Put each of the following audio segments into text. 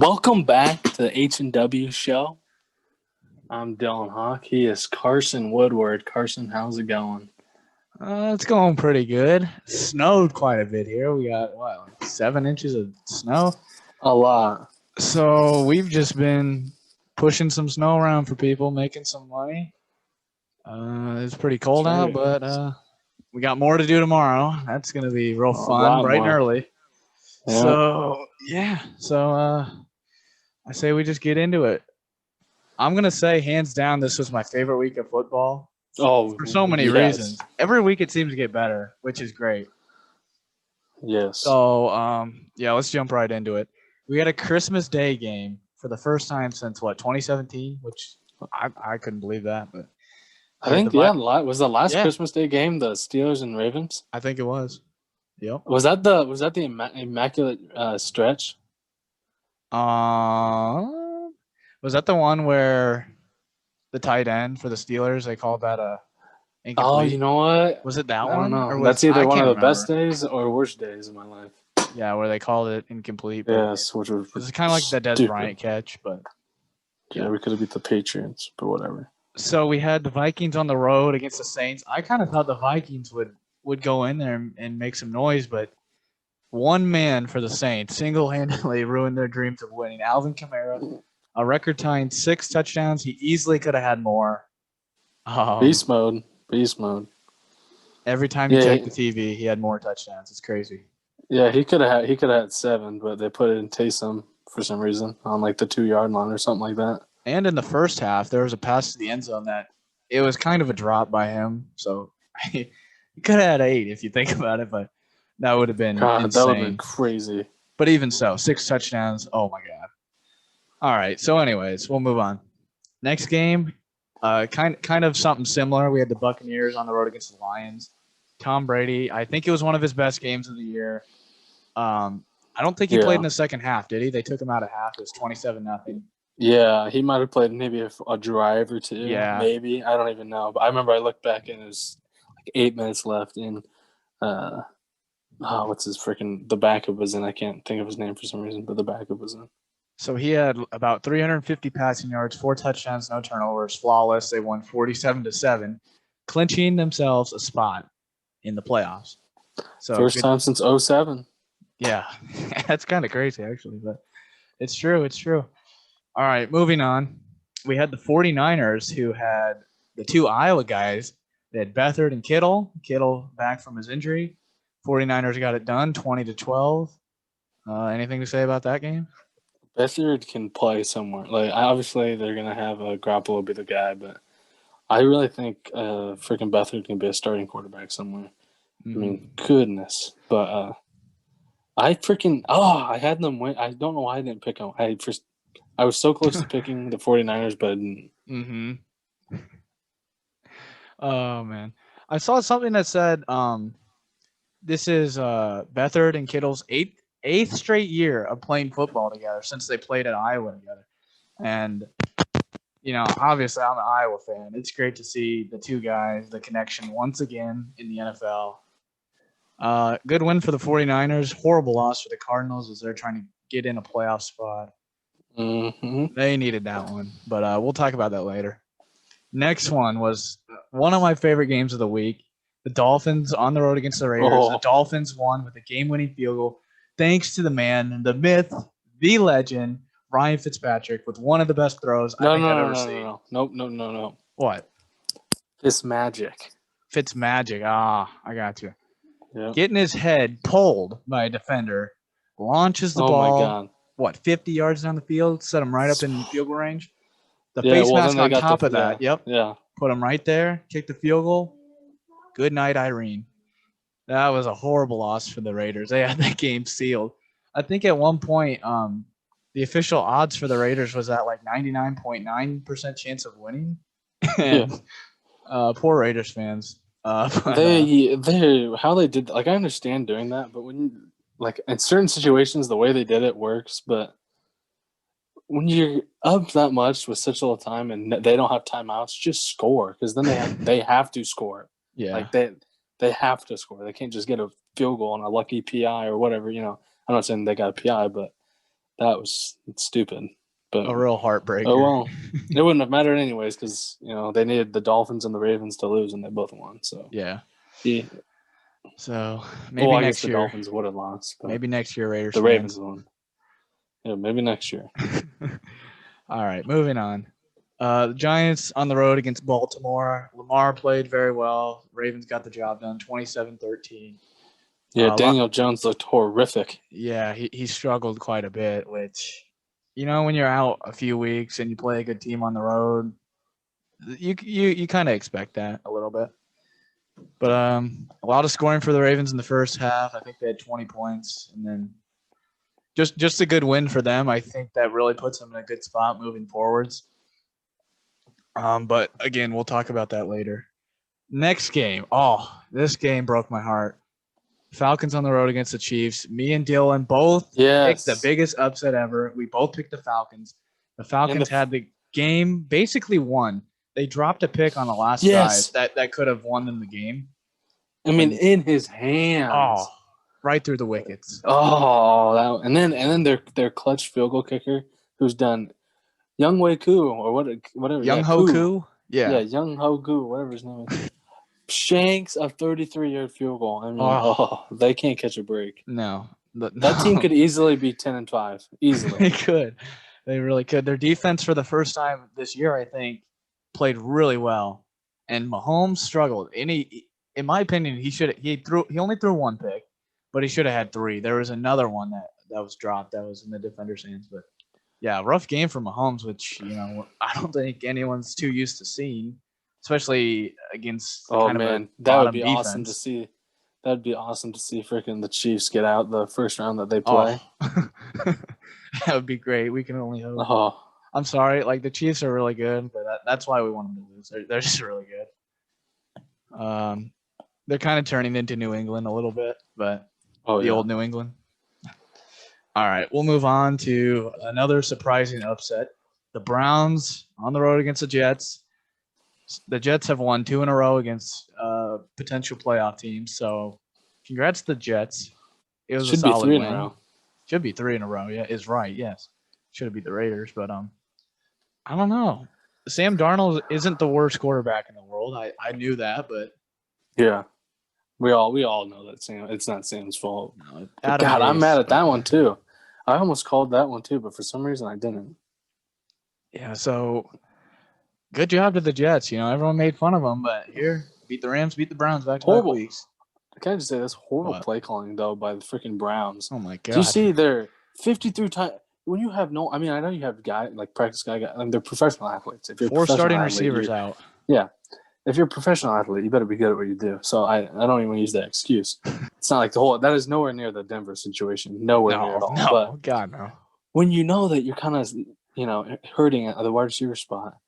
Welcome back to the H&W show. I'm Dylan Hawk. He is Carson Woodward. Carson, how's it going? It's going pretty good. Snowed quite a bit here. We got, 7 inches of snow? A lot. So we've just been pushing some snow around for people, making some money. It's pretty cold out, but we got more to do tomorrow. That's going to be real fun, bright and early. Yeah. So I say we just get into it. I'm going to say, hands down, this was my favorite week of football. Oh, for so many reasons. Every week it seems to get better, which is great. Yes. So, let's jump right into it. We had a Christmas Day game for the first time since, 2017, which I couldn't believe that. But I think, was the last Christmas Day game the Steelers and Ravens? I think it was. Yep. Was that the immaculate stretch? Was that the one where the tight end for the Steelers, they called that a incomplete? Oh, you know what? Was it that I one? don't know. Or that's either one of the best days or worst days of my life. Yeah, where they called it incomplete. Yes, which was it's kind of like the Des Bryant catch, but yeah, we could have beat the Patriots, but whatever. So we had the Vikings on the road against the Saints. I kind of thought the Vikings would go in there and make some noise, but one man for the Saints single-handedly ruined their dreams of winning. Alvin Kamara, a record-tying 6 touchdowns. He easily could have had more. Beast mode. Every time you check the TV, he had more touchdowns. It's crazy. Yeah, he could have had 7, but they put it in Taysom for some reason on like the 2-yard line or something like that. And in the first half, there was a pass to the end zone that it was kind of a drop by him. So he could have had 8 if you think about it, but that would have been insane. That would have been crazy. But even so, 6 touchdowns. Oh my God. All right. So, anyways, we'll move on. Next game, kind of something similar. We had the Buccaneers on the road against the Lions. Tom Brady, I think it was one of his best games of the year. I don't think he played in the second half, did he? They took him out of half. It was 27-0. Yeah, he might have played maybe a drive or 2. Yeah, maybe. I don't even know. But I remember I looked back and it was like 8 minutes left, and what's his freaking the backup was in. I can't think of his name for some reason, but the backup was in. So he had about 350 passing yards, 4 touchdowns, no turnovers, flawless. They won 47-7, clinching themselves a spot in the playoffs. So first time since 2007. Yeah, that's kind of crazy actually, but it's true. All right, moving on. We had the 49ers who had the 2 Iowa guys. They had Beathard and Kittle. Kittle back from his injury. 49ers got it done, 20-12. Anything to say about that game? Beathard can play somewhere. Like, obviously, they're going to have Garoppolo be the guy, but I really think freaking Beathard can be a starting quarterback somewhere. Mm-hmm. I mean, goodness. But I had them win. I don't know why I didn't pick them. I was so close to picking the 49ers, but I didn't. Mm-hmm. Oh, man. I saw something that said this is Beathard and Kittle's eighth straight year of playing football together since they played at Iowa together. And, obviously I'm an Iowa fan. It's great to see the 2 guys, the connection once again in the NFL. Good win for the 49ers. Horrible loss for the Cardinals as they're trying to get in a playoff spot. Mm-hmm. They needed that one, but we'll talk about that later. Next one was one of my favorite games of the week. The Dolphins on the road against the Raiders. The Dolphins won with a game-winning field goal thanks to the man, the myth, the legend, Ryan Fitzpatrick, with one of the best throws I've ever seen. No. What? Fitzmagic. I got you. Yep. Getting his head pulled by a defender, launches the ball, 50 yards down the field, set him right up in field goal range. The face mask on top of that, put him right there, kick the field goal. Good night, Irene. That was a horrible loss for the Raiders. They had that game sealed. I think at one point, the official odds for the Raiders was at like 99.9% chance of winning. And, poor Raiders fans. How they did, like, I understand doing that, but when in certain situations the way they did it works, but when you're up that much with such little time and they don't have timeouts, just score, because then they have to score. Yeah, like they have to score. They can't just get a field goal on a lucky PI or whatever. I'm not saying they got a PI, but That was stupid. But a real heartbreaker. Oh, well, it wouldn't have mattered anyways because, they needed the Dolphins and the Ravens to lose, and they both won. So yeah. So maybe next I guess the year. Dolphins would have lost. But maybe next year, Raiders. The Ravens won. Yeah, maybe next year. All right, moving on. The Giants on the road against Baltimore. Lamar played very well. Ravens got the job done, 27-13. Yeah, Daniel Jones looked horrific. Yeah, he struggled quite a bit, which, when you're out a few weeks and you play a good team on the road, you kind of expect that a little bit. But a lot of scoring for the Ravens in the first half. I think they had 20 points, and then just a good win for them. I think that really puts them in a good spot moving forwards. But again, we'll talk about that later. Next game. Oh, this game broke my heart. Falcons on the road against the Chiefs. Me and Dylan both picked the biggest upset ever. We both picked the Falcons. The Falcons had the game basically won. They dropped a pick on the last drive that could have won them the game. I mean, in his hands. Oh, right through the wickets. Oh, and then their clutch field goal kicker, who's done Young Wei Koo or whatever. Young Ho Koo? Yeah, Young Ho Koo, whatever his name is. Shanks a 33-yard field goal. I mean, they can't catch a break. No. That team could easily be 10-5. Easily. They could. They really could. Their defense for the first time this year, I think, played really well. And Mahomes struggled. And in my opinion, he only threw one pick, but he should have had three. There was another one that was dropped that was in the defender's hands. But yeah, rough game for Mahomes, which I don't think anyone's too used to seeing, especially against kind of a that would be defense. awesome to see. That'd be awesome to see freaking the Chiefs get out the first round that they play. Oh. That would be great. We can only hope. Oh. I'm sorry. Like, the Chiefs are really good, but that's why we want them to lose. They're just really good. They're kind of turning into New England a little bit, but old New England. All right, we'll move on to another surprising upset. The Browns on the road against the Jets. The Jets have won 2 in a row against potential playoff teams, so congrats to the Jets. It was a solid win. 3 in a row. Should be 3 in a row. Yeah, is right. Yes, should have beat the Raiders, but I don't know. Sam Darnold isn't the worst quarterback in the world. I knew that, but yeah, we all know that Sam. It's not Sam's fault. No, God, I'm mad at that one too. I almost called that one too, but for some reason I didn't. Yeah, so good job to the Jets. Everyone made fun of them, but here, beat the Rams, beat the Browns back-to-back weeks. Can I just say this horrible play calling though by the freaking Browns? Oh my God! Do you see their 53 times? When you have I know you have practice guy. They're professional athletes. If you're 4 starting receivers out. Yeah, if you're a professional athlete, you better be good at what you do. So I don't even use that excuse. It's not like that is nowhere near the Denver situation. Nowhere near at all. No, but God no. When you know that you're kind of hurting at the wide receiver spot,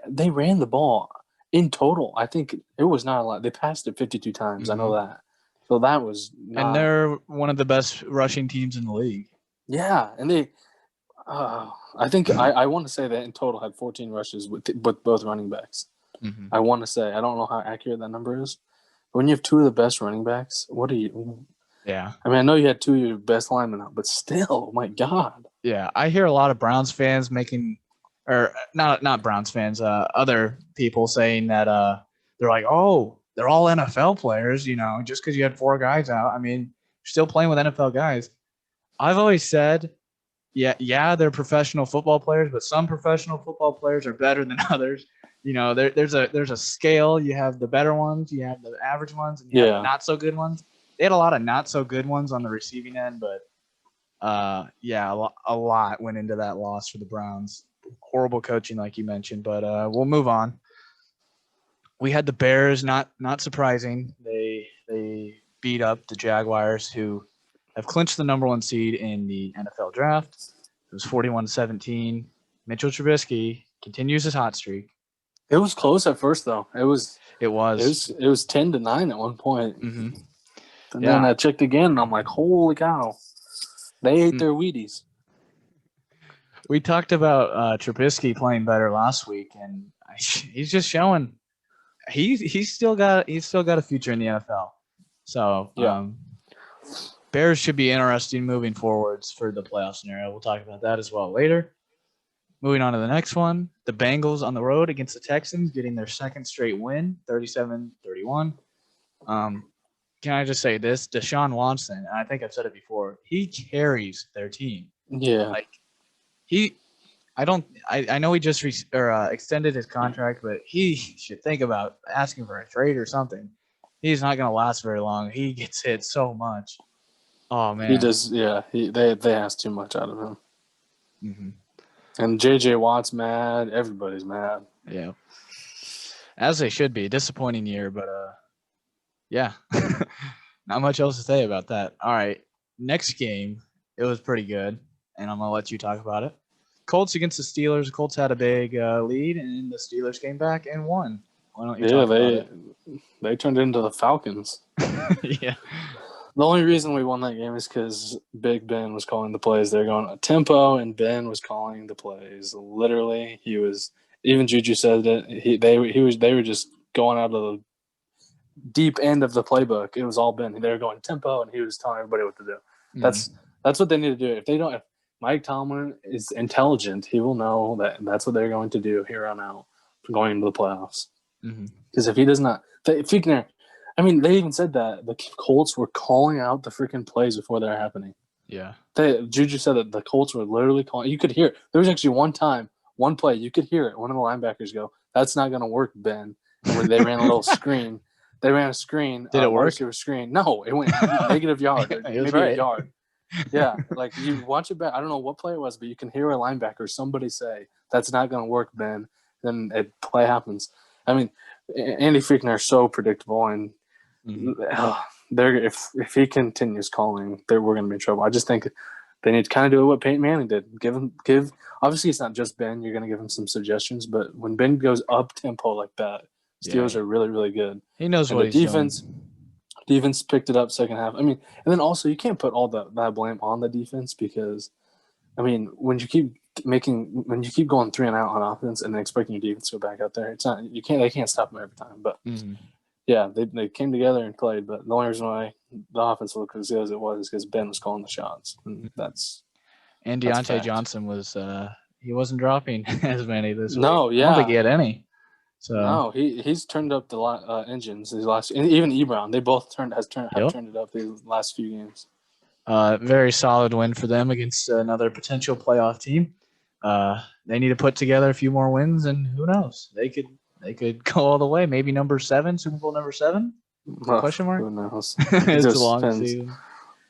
they ran the ball in total. I think it was not a lot. They passed it 52 times. Mm-hmm. I know that. So that was not. And they're one of the best rushing teams in the league. Yeah, and they I think I want to say that in total had 14 rushes with both running backs. Mm-hmm. I want to say. I don't know how accurate that number is. But when you have 2 of the best running backs, what do you – Yeah. I mean, I know you had 2 of your best linemen out, but still, my God. Yeah, I hear a lot of Browns fans making – or not Browns fans, other people saying that they're like, oh, they're all NFL players, just because you had 4 guys out. I mean, you're still playing with NFL guys. I've always said, yeah, they're professional football players, but some professional football players are better than others. There's a scale. You have the better ones, you have the average ones, and you have the not so good ones. They had a lot of not so good ones on the receiving end, but a lot went into that loss for the Browns. Horrible coaching, like you mentioned, but we'll move on. We had the Bears, not surprising. They beat up the Jaguars, who have clinched the number 1 seed in the NFL draft. It was 41-17. Mitchell Trubisky continues his hot streak. It was close at first, though. It was 10-9 at one point. Mm-hmm. And then I checked again, and I'm like, holy cow. They ate their Wheaties. We talked about Trubisky playing better last week, and he's just showing he's still got a future in the NFL. So Bears should be interesting moving forwards for the playoff scenario. We'll talk about that as well later. Moving on to the next one, the Bengals on the road against the Texans, getting their second straight win, 37-31. Can I just say this? Deshaun Watson, and I think I've said it before, he carries their team. Yeah. I know he just extended his contract, but he should think about asking for a trade or something. He's not going to last very long. He gets hit so much. Oh, man. He does, yeah. They ask too much out of him. Mm-hmm. And J.J. Watt's mad. Everybody's mad. Yeah. As they should be. Disappointing year, but yeah. Not much else to say about that. All right. Next game, it was pretty good, and I'm going to let you talk about it. Colts against the Steelers. The Colts had a big lead, and the Steelers came back and won. Why don't you talk about it? They turned into the Falcons. Yeah. The only reason we won that game is because Big Ben was calling the plays. They're going a tempo, and Ben was calling the plays. Literally, he was. Even Juju said it. They were just going out of the deep end of the playbook. It was all Ben. They were going tempo, and he was telling everybody what to do. That's what they need to do. If Mike Tomlin is intelligent, he will know that that's what they're going to do here on out, going into the playoffs. Because if he does not, if he can. I mean, they even said that the Colts were calling out the freaking plays before they're happening. Yeah. Juju said that the Colts were literally calling. You could hear it. There was actually one play, you could hear it. One of the linebackers go, "That's not going to work, Ben." And when they ran a little screen, Did it work? It was screen. No, it went negative yard. Or maybe a yard. Yeah, like you watch it back. I don't know what play it was, but you can hear a linebacker, somebody say, "That's not going to work, Ben." Then a play happens. I mean, Andy Fichtner is so predictable, and if he continues calling, we're going to be in trouble. I just think they need to kind of do what Peyton Manning did. Give. Obviously, it's not just Ben. You're going to give him some suggestions, but when Ben goes up tempo like that, Steelers are really, really good. He knows what he's doing. Defense picked it up second half. I mean, and then also you can't put all that blame on the defense because, I mean, when you keep going 3 and out on offense and then expecting your defense to go back out there, they can't stop them every time. But yeah, they came together and played. But the only reason why the offense looked as good as it was is because Ben was calling the shots. And Deontay Johnson was he wasn't dropping as many this week. No, yeah, I don't think he had any. So no, he's turned up the engines these last, and even Ebron, they both have turned it up these last few games. Very solid win for them against another potential playoff team. They need to put together a few more wins, and who knows? They could go all the way. Maybe number 7, Super Bowl number 7? Question mark? Who knows? It's a long season.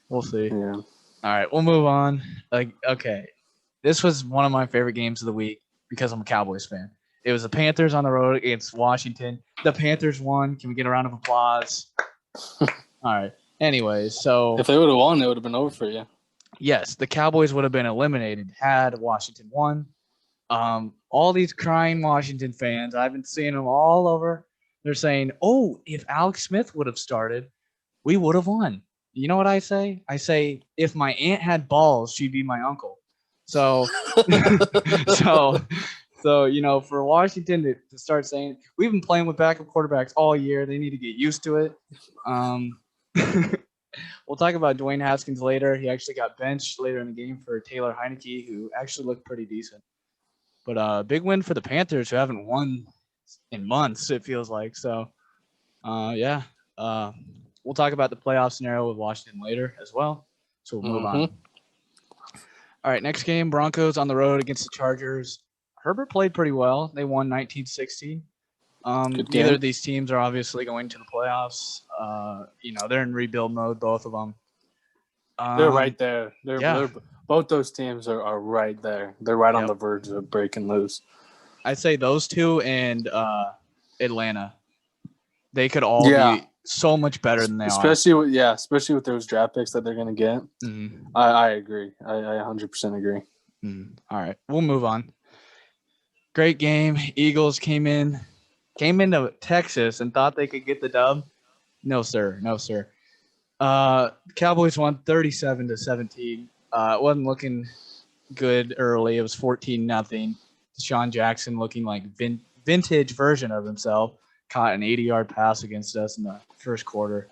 We'll see. Yeah. All right, we'll move on. Okay, this was one of my favorite games of the week because I'm a Cowboys fan. It was the Panthers on the road against Washington. The Panthers won. Can we get a round of applause? All right. Anyways, so if they would have won, it would have been over for you. Yes, the Cowboys would have been eliminated had Washington won. All these crying Washington fans, I've been seeing them all over. They're saying, "Oh, if Alex Smith would have started, we would have won." You know what I say? I say, if my aunt had balls, she'd be my uncle. So, So, for Washington to start saying, we've been playing with backup quarterbacks all year. They need to get used to it. We'll talk about Dwayne Haskins later. He actually got benched later in the game for Taylor Heineke, who actually looked pretty decent. But big win for the Panthers, who haven't won in months, it feels like. So, yeah. We'll talk about the playoff scenario with Washington later as well. So we'll move on. All right, next game, Broncos on the road against the Chargers. Herbert played pretty well. They won 19-16. Neither of these teams are obviously going to the playoffs. They're in rebuild mode, both of them. They're right there. Both those teams are right there. They're right on the verge of breaking loose. I'd say those two and Atlanta. They could all be so much better than they especially with those draft picks that they're going to get. I agree. I 100% agree. All right, we'll move on. Great game. Eagles came into Texas and thought they could get the dub. No, sir. Cowboys won 37-17. It wasn't looking good early. It was 14-0. Deshaun Jackson looking like vintage version of himself. Caught an 80-yard pass against us in the first quarter.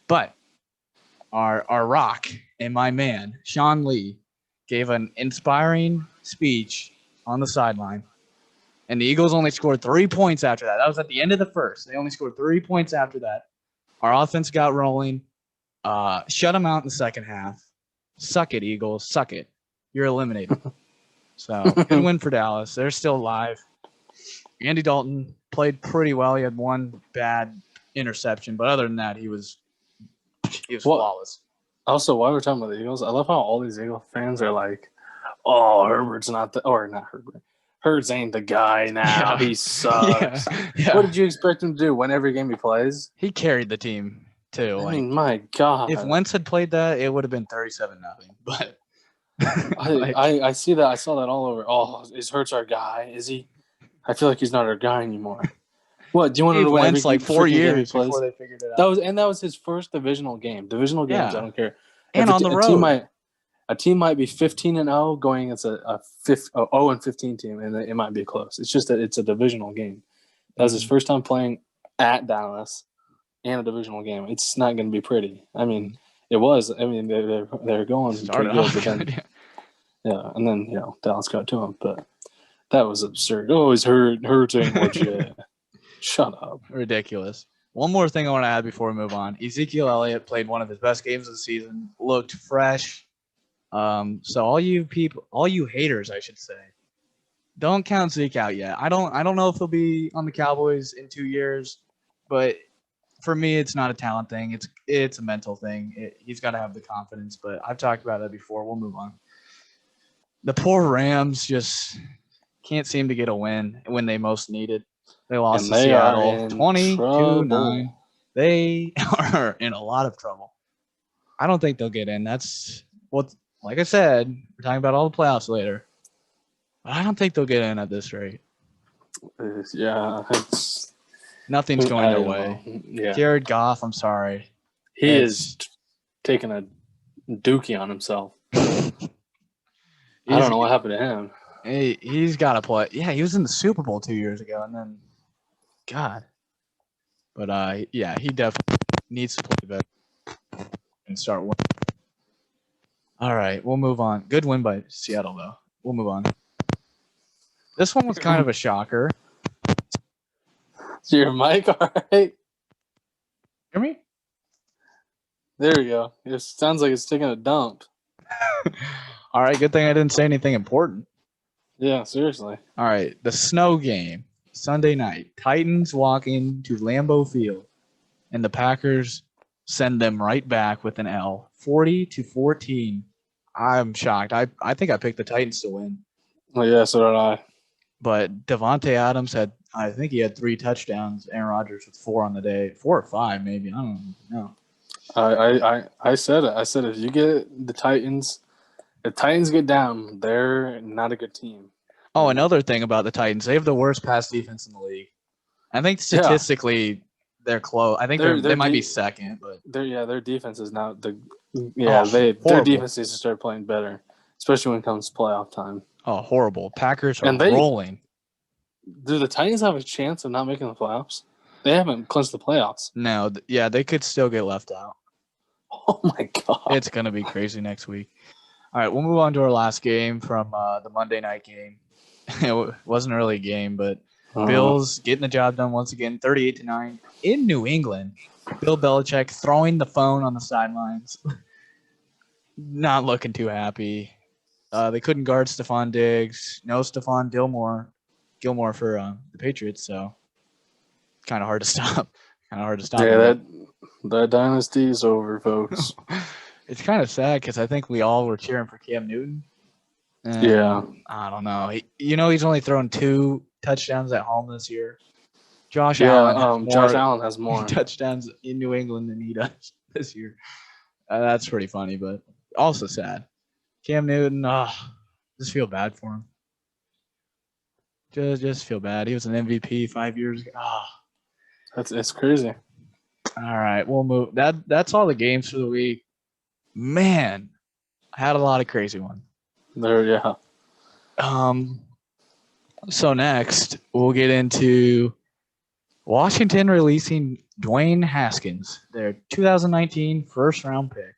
But our rock and my man, Sean Lee, gave an inspiring speech on the sideline. And the Eagles only scored 3 points after that. That was at the end of the first. They only scored 3 points after that. Our offense got rolling. Shut them out in the second half. Suck it, Eagles. Suck it. You're eliminated. So, good win for Dallas. They're still alive. Andy Dalton played pretty well. He had one bad interception, but other than that, he was flawless. Also, while we're talking about the Eagles, I love how all these Eagle fans are like, "Oh, Herbert's not Herbert. Hurts ain't the guy now. Yeah. He sucks." Yeah. What did you expect him to do? Win every game he plays? He carried the team too. I mean, my God. If Wentz had played that, it would have been 37-0. But I see that. I saw that all over. Oh, is Hurts our guy? Is he? I feel like he's not our guy anymore. What do you want to win Wentz like 4 years before they figured it out? That was his first divisional game. Divisional games, yeah. I don't care. And on the road. A team might be 15-0 going against a 0-15 team, and it might be close. It's just that it's a divisional game. That was his first time playing at Dallas and a divisional game. It's not going to be pretty. I mean, it was. I mean, they're going pretty good, but then, yeah, and then Dallas got to him, but that was absurd. Oh, he's hurting legit. Shut up. Ridiculous. One more thing I want to add before we move on. Ezekiel Elliott played one of his best games of the season. Looked fresh. So all you haters, I should say, don't count Zeke out yet. I don't know if he'll be on the Cowboys in 2 years, but for me, it's not a talent thing. It's a mental thing. He's got to have the confidence, but I've talked about that before. We'll move on. The poor Rams just can't seem to get a win when they most need it. They lost to Seattle 22-9. They are in a lot of trouble. I don't think they'll get in. Like I said, we're talking about all the playoffs later. But I don't think they'll get in at this rate. Yeah. Nothing's going their way. Yeah. Jared Goff, I'm sorry. He is taking a dookie on himself. I don't know what happened to him. He's got to play. Yeah, he was in the Super Bowl 2 years ago, and then, God. But, yeah, he definitely needs to play better and start winning. All right, we'll move on. Good win by Seattle, though. We'll move on. This one was kind of a shocker. Is your mic all right? Hear me? There we go. It sounds like it's taking a dump. All right, good thing I didn't say anything important. Yeah, seriously. All right, the snow game, Sunday night. Titans walking to Lambeau Field, and the Packers send them right back with an L, 40-14. I'm shocked. I think I picked the Titans to win. Oh, yeah, so did I. But Devontae Adams I think he had 3 touchdowns. Aaron Rodgers with 4 on the day. 4 or 5, maybe. I don't know. I said it. I said if you get the Titans get down, they're not a good team. Oh, another thing about the Titans, they have the worst pass defense in the league. I think statistically they're close. I think they might be second, but their defense is now their defense needs to start playing better, especially when it comes to playoff time. Oh, horrible! Packers are rolling. Do the Titans have a chance of not making the playoffs? They haven't clinched the playoffs. No, they could still get left out. Oh my God! It's gonna be crazy next week. All right, we'll move on to our last game from the Monday night game. It wasn't an early game, but Bills getting the job done once again, 38-9 in New England. Bill Belichick throwing the phone on the sidelines. Not looking too happy. They couldn't guard Stephon Diggs. No Stephon Gilmore for the Patriots, so kind of hard to stop. Yeah, that dynasty is over, folks. It's kind of sad because I think we all were cheering for Cam Newton. Yeah. I don't know. He's only thrown 2 touchdowns at home this year. Josh Allen has more touchdowns in New England than he does this year. That's pretty funny, but also sad. Cam Newton, just feel bad for him. Just feel bad. He was an MVP 5 years ago. It's crazy. All right, we'll move. That's all the games for the week. Man, I had a lot of crazy ones. Yeah. So next, we'll get into Washington releasing Dwayne Haskins, their 2019 first-round pick.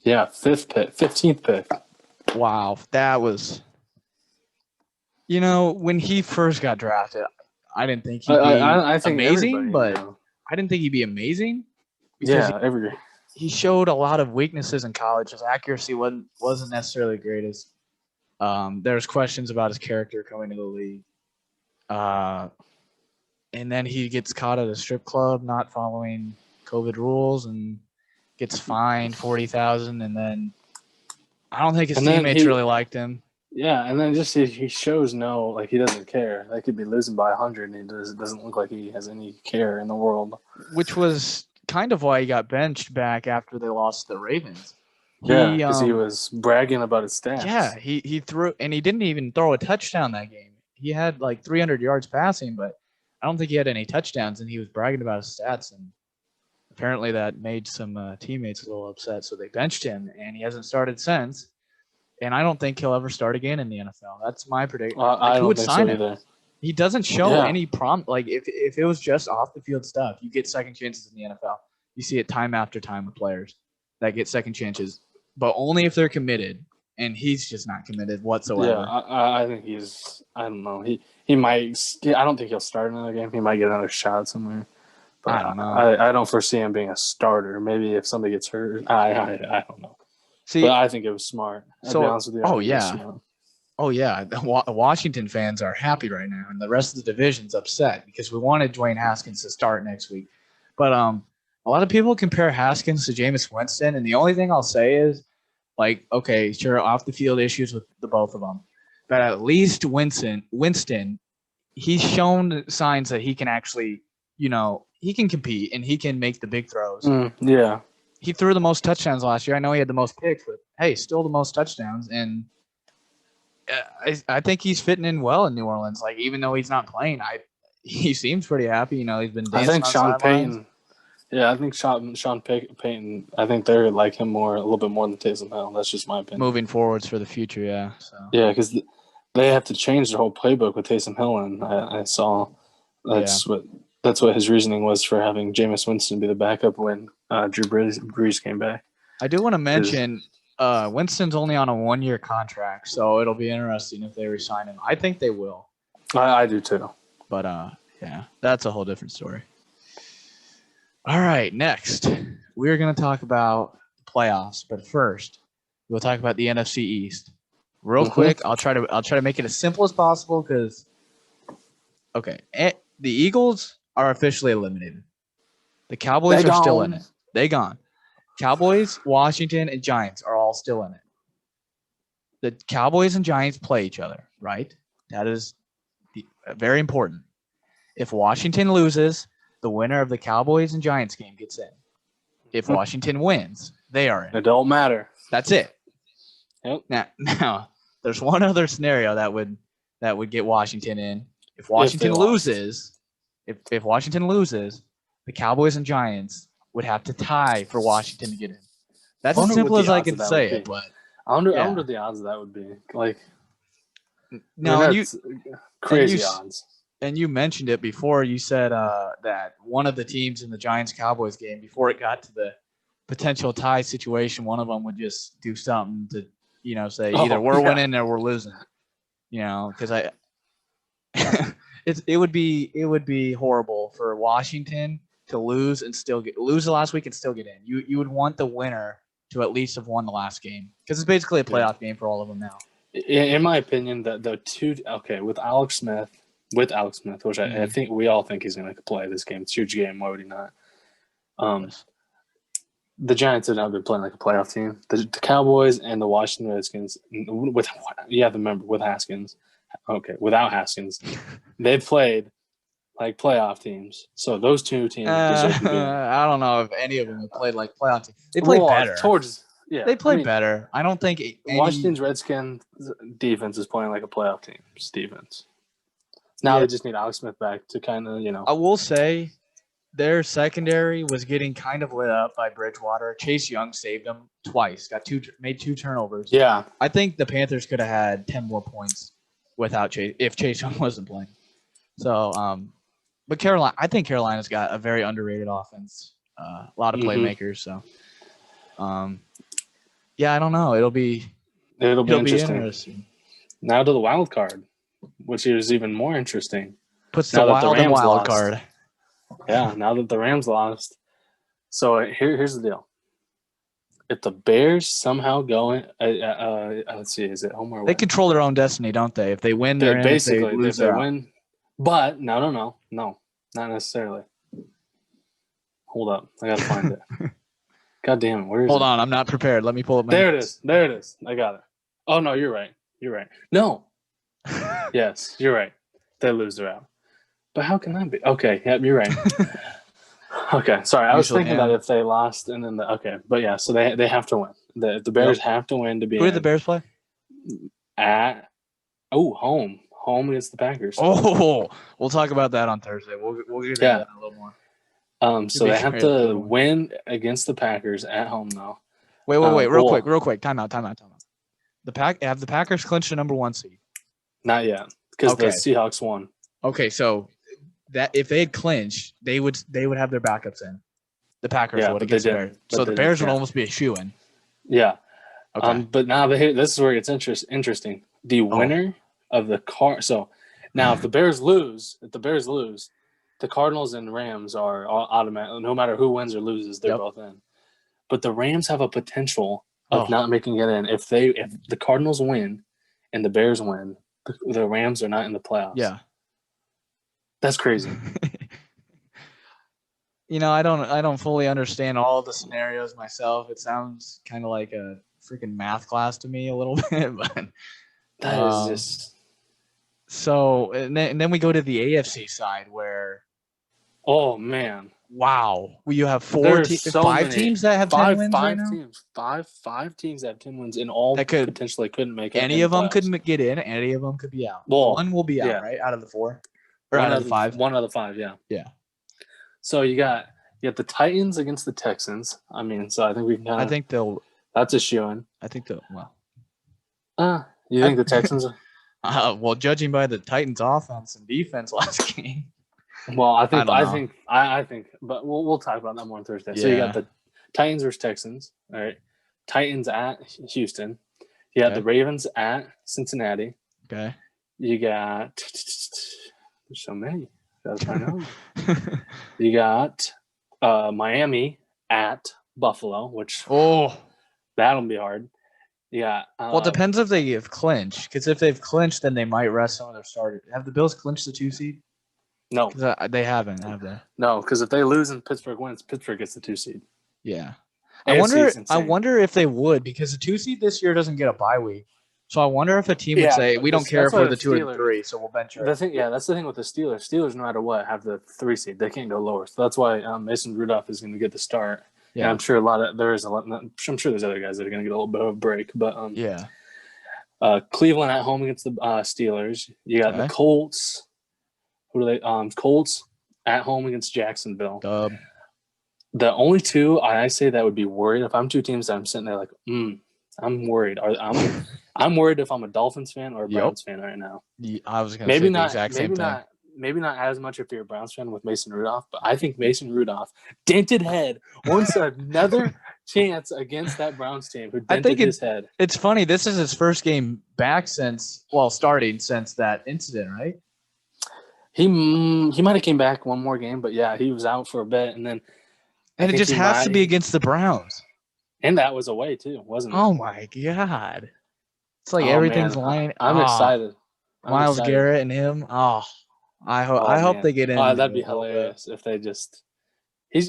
Yeah, 15th pick. Wow, that was. When he first got drafted, I didn't think he'd be I think amazing, but I didn't think he'd be amazing because he showed a lot of weaknesses in college. His accuracy wasn't necessarily the greatest. There's questions about his character coming to the league. And then he gets caught at a strip club not following COVID rules and gets fined $40,000. And then I don't think his teammates really liked him. Yeah, and then just he shows he doesn't care. They could be losing by 100, and he doesn't look like he has any care in the world. Which was kind of why he got benched back after they lost the Ravens. Yeah, because he was bragging about his stats. Yeah, he threw, and he didn't even throw a touchdown that game. He had like 300 yards passing, but I don't think he had any touchdowns, and he was bragging about his stats, and apparently that made some teammates a little upset, so they benched him, and he hasn't started since. And I don't think he'll ever start again in the NFL. That's my prediction. I don't think so either. He doesn't show any Like if it was just off the field stuff, you get second chances in the NFL. You see it time after time with players that get second chances, but only if they're committed. And he's just not committed whatsoever. Yeah, I think he's. I don't know. He might. I don't think he'll start another game. He might get another shot somewhere. But I don't know. I don't foresee him being a starter. Maybe if somebody gets hurt. I don't know. See, but I think it was smart. I'll be honest with you. Oh yeah. The Washington fans are happy right now, and the rest of the division's upset because we wanted Dwayne Haskins to start next week. But a lot of people compare Haskins to Jameis Winston, and the only thing I'll say is, okay, sure, off the field issues with the both of them, but at least Winston, he's shown signs that he can actually, he can compete and he can make the big throws. Yeah. He threw the most touchdowns last year. I know he had the most picks, but hey, still the most touchdowns. And I think he's fitting in well in New Orleans. Even though he's not playing, he seems pretty happy. He's been dancing. I think Sean Payton. Yeah, I think Sean Payton. I think they're like him a little bit more than Taysom Hill. That's just my opinion. Moving forwards for the future, yeah. So. Yeah, because they have to change their whole playbook with Taysom Hill, and I saw that's what his reasoning was for having Jameis Winston be the backup when Drew Brees came back. I do want to mention Winston's only on a 1-year contract, so it'll be interesting if they re-sign him. I think they will. I do too. But yeah, that's a whole different story. All right, next we're going to talk about playoffs, but first we'll talk about the NFC East. Real quick, I'll try to make it as simple as possible because the Eagles are officially eliminated. The Cowboys are still in it. They gone. Cowboys, Washington, and Giants are all still in it. The Cowboys and Giants play each other, right? That is very important. If Washington loses, the winner of the Cowboys and Giants game gets in. If Washington wins, they are in. It don't matter. That's it. Yep. Now, there's one other scenario that would get Washington in. If Washington loses, if Washington loses, the Cowboys and Giants would have to tie for Washington to get in. That's as simple as I can say it. But I wonder the odds of that would be crazy odds. And you mentioned it before. You said that one of the teams in the Giants-Cowboys game, before it got to the potential tie situation, one of them would just do something to, say either we're winning or we're losing. Because it would be horrible for Washington to lose and lose the last week and still get in. You would want the winner to at least have won the last game because it's basically a playoff game for all of them now. In my opinion, the two with Alex Smith, which I think we all think he's going to play this game. It's a huge game. Why would he not? The Giants have not been playing like a playoff team. The Cowboys and the Washington Redskins, with Haskins. Okay, without Haskins, they've played like playoff teams. So those two teams deserve to be in. I don't know if any of them have played like playoff teams. They played better. They played better. I don't think Washington's Redskins defense is playing like a playoff team's defense. Now they just need Alex Smith back to kind of, I will say their secondary was getting kind of lit up by Bridgewater. Chase Young saved them twice. Made 2 turnovers. Yeah. I think the Panthers could have had 10 more points without Chase if Chase Young wasn't playing. So, but I think Carolina's got a very underrated offense. A lot of playmakers. So, Yeah, I don't know. It'll be interesting. Now to the wild card, which is even more interesting. Puts the wild and wild card. Yeah, now that the Rams lost. So here's the deal. If the Bears somehow go in, let's see, is it home or away? They control their own destiny, don't they? If they win, they're in. Basically, if they lose, they're win. But no, not necessarily. Hold up, I gotta find it. God damn it, where is it? Hold on, I'm not prepared. Let me pull up my notes. There it is. I got it. Oh no, you're right. No. Yes, you're right. They lose, they're out. But how can that be? Okay, yep, you're right. Okay, sorry. I was thinking that if they lost and then but yeah, so they have to win. The Bears have to win to be. Who did the Bears play? Home against the Packers. Oh, we'll talk about that on Thursday. We'll get into that a little more. So they have to win against the Packers at home though. Wait, real quick. Time out. Have the Packers clinched the number 1 seed? Not yet, because the Seahawks won. Okay, so that if they had clinched, they would have their backups in. The Packers would against the Bears. So the Bears would almost be a shoo-in. Yeah. Okay. But now this is where it gets interesting. The winner of the so now if the Bears lose, the Cardinals and Rams are automatic. No matter who wins or loses, they're both in. But the Rams have a potential of not making it in. If the Cardinals win and the Bears win, the Rams are not in the playoffs. Yeah. That's crazy. I don't fully understand all the scenarios myself. It sounds kind of like a freaking math class to me a little bit, but that is just. So and then we go to the AFC side where. Oh man! Wow, you have 5 teams that have 10 wins right now? Five teams that have 10 wins, and all potentially couldn't make it. Any of them couldn't get in. Any of them could be out. Well, one will be out, right? Out of the 4, or out of the 5. One out of the 5, yeah. Yeah. So you got the Titans against the Texans. I mean, so I think we can. I think they'll. That's a shoo-in. I think they'll. Well. You think the Texans? Well, judging by the Titans' offense and defense last game. Well, I think, but we'll talk about that more on Thursday. Yeah. So you got the Titans versus Texans. All right, Titans at Houston. You got the Ravens at Cincinnati. Okay. You got there's so many. Gotta find out. You got Miami at Buffalo, which that'll be hard. Yeah. Well, it depends if they have clinched. Because if they've clinched, then they might rest some of their starters. Have the Bills clinched the 2 seed? No, they haven't, have they? No, because if they lose and Pittsburgh wins, Pittsburgh gets the 2 seed. Yeah, I wonder if they would, because the 2 seed this year doesn't get a bye week. So I wonder if a team would say, we don't care for the 2 and 3, so we'll venture. That's the thing with the Steelers. Steelers, no matter what, have the 3 seed. They can't go lower. So that's why Mason Rudolph is going to get the start. Yeah, and I'm sure I'm sure there's other guys that are going to get a little bit of a break. But Cleveland at home against the Steelers. You got the Colts. Who are they? Colts at home against Jacksonville. Dub. The only 2 I say that would be worried if I'm 2 teams that I'm sitting there like, I'm worried. I'm worried if I'm a Dolphins fan or a Browns fan right now. I was going to say the exact same thing. Maybe not as much if you're a Browns fan with Mason Rudolph, but I think Mason Rudolph, dented head, wants another chance against that Browns team who dented his head. It's funny. This is his first game back starting since that incident, right? He might have came back one more game, but yeah, he was out for a bit, and it just has to be against the Browns, and that was away too, wasn't it? Oh my god! It's like everything's lying. I'm excited. Miles Garrett and him. I hope they get in. That'd be hilarious if they just.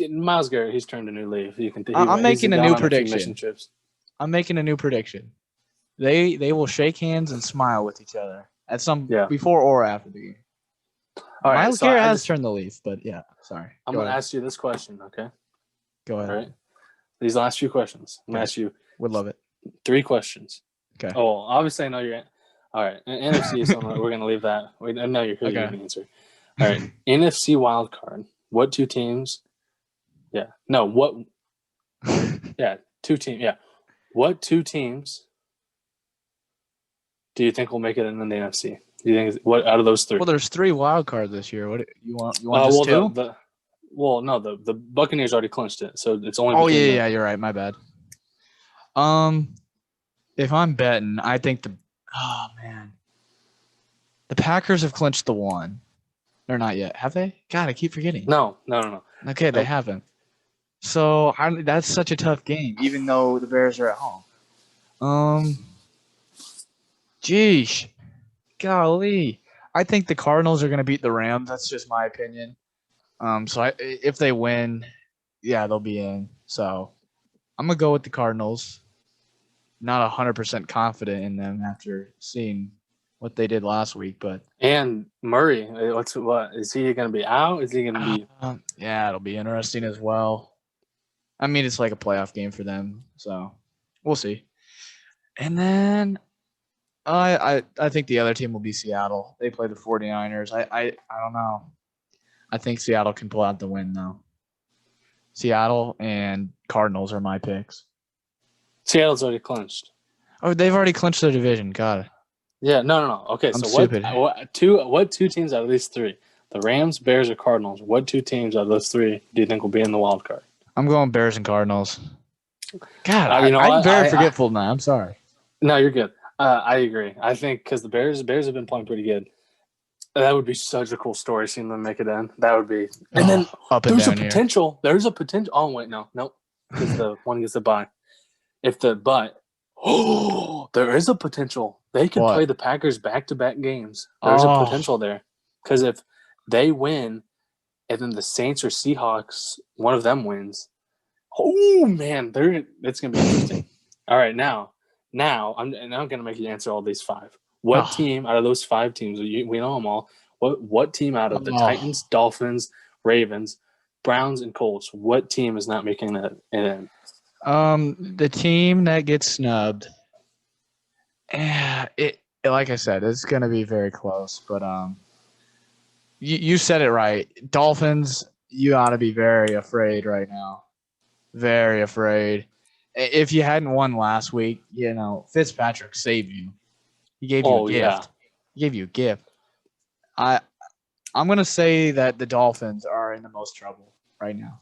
Miles Garrett. He's turned a new leaf. I'm making a new prediction. I'm making a new prediction. They will shake hands and smile with each other at some before or after the game. All right, Miles Garrett has turned the leaf, but yeah, sorry. I'm going to ask you this question, okay? Go ahead. All right. These last few questions. I'm going to ask you. Would love it. 3 questions. Okay. Oh, obviously I know you're. All right. NFC, so we're going to leave that. I know you're going to answer. All right. NFC wild card. What 2 teams? Yeah. No, what? Yeah, 2 teams. Yeah. What 2 teams do you think will make it in the NFC? Do you think what out of those 3? Well, there's 3 wild cards this year. What you want? You want just 2? The Buccaneers already clinched it, so it's only. Oh yeah, you're right. My bad. If I'm betting, I think the Packers have clinched the one. They're not yet, have they? God, I keep forgetting. No. Okay, they haven't. So that's such a tough game, even though the Bears are at home. Geesh, golly, I think the Cardinals are going to beat the Rams. That's just my opinion. So if they win, yeah, they'll be in. So I'm gonna go with the Cardinals. Not 100% confident in them after seeing what they did last week, but Murray, what is he going to be out? Is he going to be? Yeah, it'll be interesting as well. I mean, it's like a playoff game for them, so we'll see. And then I think the other team will be Seattle. They play the 49ers. I don't know. I think Seattle can pull out the win though. Seattle and Cardinals are my picks. Seattle's already clinched. Oh, they've already clinched their division. Got it. Yeah, no. Okay, so what two teams out of these three? The Rams, Bears, or Cardinals? What two teams out of those three do you think will be in the wild card? I'm going Bears and Cardinals. God, I'm very forgetful now. I'm sorry. No, you're good. I agree. I think because the Bears have been playing pretty good. That would be such a cool story seeing them make it in. That would be. And then there's a potential. Here. There's a potential. Oh wait, no, because the one gets the bye. There is a potential. They could play the Packers back-to-back games. There's a potential there. Because if they win and then the Saints or Seahawks, one of them wins, oh, man, it's going to be interesting. All right, now I'm going to make you answer all these five. What team out of those five teams, we know them all, what team out of the Titans, Dolphins, Ravens, Browns, and Colts, what team is not making it in? The team that gets snubbed, like I said, it's going to be very close. But you said it right. Dolphins, you ought to be very afraid right now. Very afraid. If you hadn't won last week, Fitzpatrick saved you. He gave you a gift. Yeah. He gave you a gift. I'm going to say that the Dolphins are in the most trouble right now.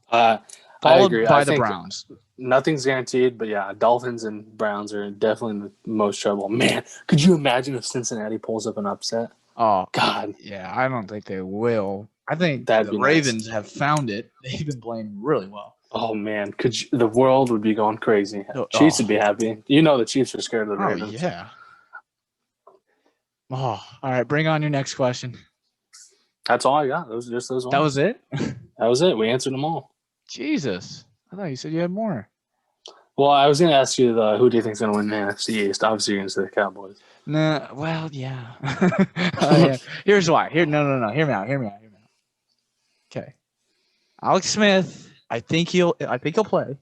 Followed by the Browns. Nothing's guaranteed, but yeah, Dolphins and Browns are definitely in the most trouble. Man, could you imagine if Cincinnati pulls up an upset? Oh, God. Yeah, I don't think they will. I think the Ravens have found it. They've been playing really well. Oh, man. The world would be going crazy. Chiefs would be happy. You know the Chiefs are scared of the Ravens. Oh, yeah. Oh, all right. Bring on your next question. That's all I got. Those ones. That was it? That was it. We answered them all. Jesus. I thought you said you had more. Well, I was going to ask you who do you think is going to win the NFC East? Obviously, you're going to say the Cowboys. Nah, well, yeah. Yeah. Here's why. No. Hear me out. Okay. Alex Smith, I think he'll play.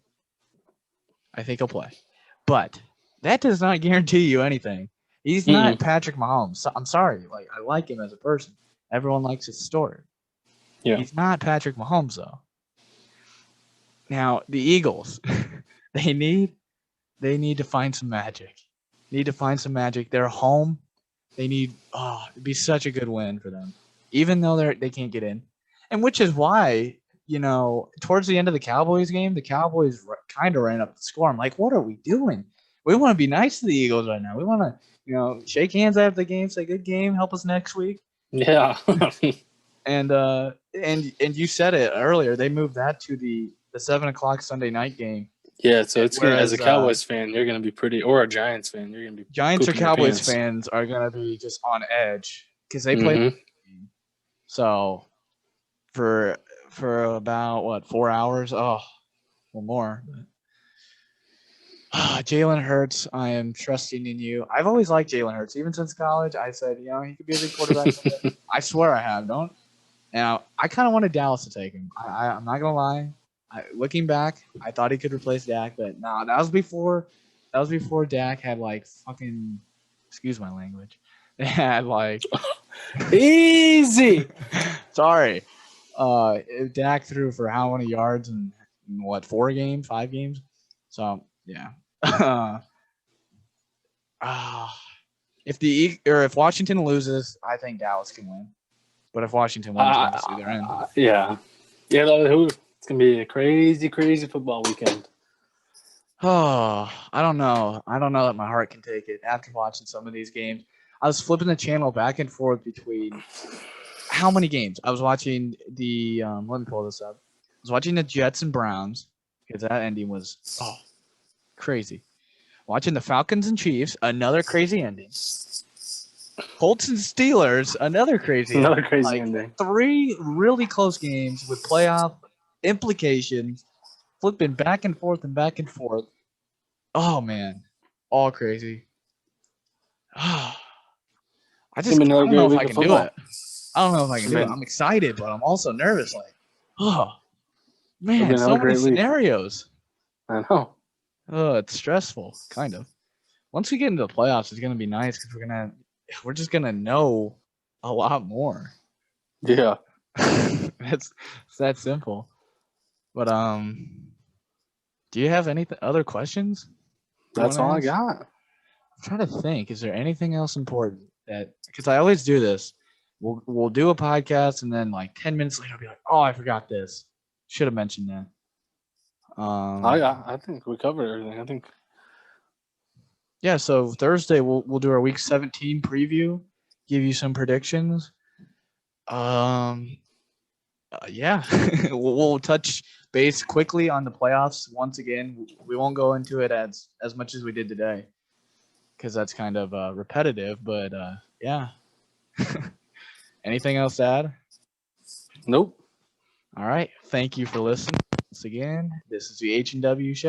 But that does not guarantee you anything. He's not Patrick Mahomes. I'm sorry. Like, I like him as a person. Everyone likes his story. Yeah. He's not Patrick Mahomes, though. Now, the Eagles, they need to find some magic. They're home. It'd be such a good win for them, even though they can't get in. And which is why, towards the end of the Cowboys game, the Cowboys kind of ran up the score. I'm like, what are we doing? We want to be nice to the Eagles right now. We want to, shake hands after the game, say good game, help us next week. Yeah. and you said it earlier. They moved that to the 7:00 Sunday night game. Yeah, so it's gonna, as a Cowboys fan, you're gonna be or a Giants fan, you're gonna be. Giants or Cowboys fans are gonna be just on edge because they play. So, for about 4 hours? Oh, well, more. Jalen Hurts, I am trusting in you. I've always liked Jalen Hurts, even since college. I said, he could be a good quarterback. I swear I have. Don't. Now, I kind of wanted Dallas to take him. I'm not gonna lie. Looking back, I thought he could replace Dak, but no, that was before Dak had fucking, excuse my language. They had easy. Sorry. Dak threw for how many yards in 5 games? So yeah. If Washington loses, I think Dallas can win. But if Washington wins, obviously they're in. Yeah. It's gonna be a crazy, crazy football weekend. Oh, I don't know. I don't know that my heart can take it after watching some of these games. I was flipping the channel back and forth between how many games? I was watching the let me pull this up. I was watching the Jets and Browns because that ending was crazy. Watching the Falcons and Chiefs, another crazy ending. Colts and Steelers, another crazy ending. 3 really close games with playoff implications, flipping back and forth and back and forth. Oh man, all crazy. I don't know if I can do it. I don't know if I can do it. I'm excited, but I'm also nervous. Like, oh man, so many scenarios. I know. Oh, it's stressful, kind of. Once we get into the playoffs, it's gonna be nice because we're just gonna know a lot more. Yeah, it's that simple. But do you have any other questions? That's all I got. I'm trying to think. Is there anything else important that? Because I always do this. We'll do a podcast and then like 10 minutes later, I'll be like, oh, I forgot this. Should have mentioned that. I think we covered everything. I think. Yeah, so Thursday we'll do our week 17 preview, give you some predictions. Yeah, we'll touch base quickly on the playoffs once again. We won't go into it as much as we did today because that's kind of repetitive. But yeah. Anything else to add? Nope. All right. Thank you for listening once again. This is the H&W Show.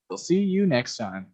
We'll see you next time.